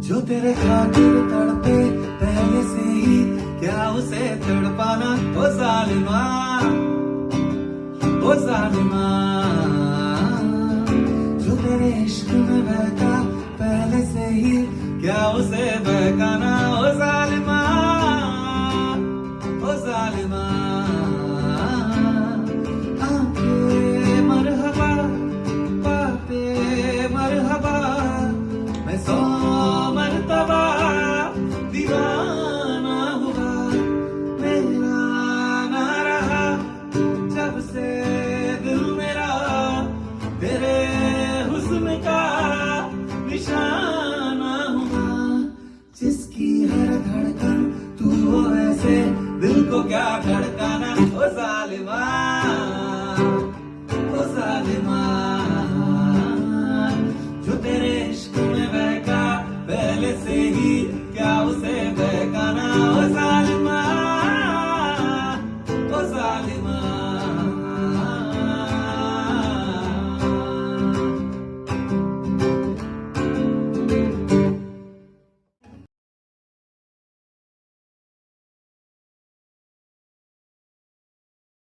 जो तेरे खातिर तड़पे पहले से ही, क्या उसे तड़पाना? ओ जालिमा, ओ जालिमा। जो तेरे इश्क में बहका पहले से ही, क्या उसे बहकाना? ओ जालिमा, ओ जालिमा। आके मरहबा, बापे मरहबा, मैं 100 मरतबा दीवाना हुआ। मेरा ना रहा जब से दिल मेरा, तेरे हुस्न का निशाना हुआ। जिसकी हर धड़कन तू हो, ऐसे दिल को क्या धड़काना? ओ जालिमा, ओ जालिमा। जो तेरे इश्क में बहका पहले से ही, क्या उसे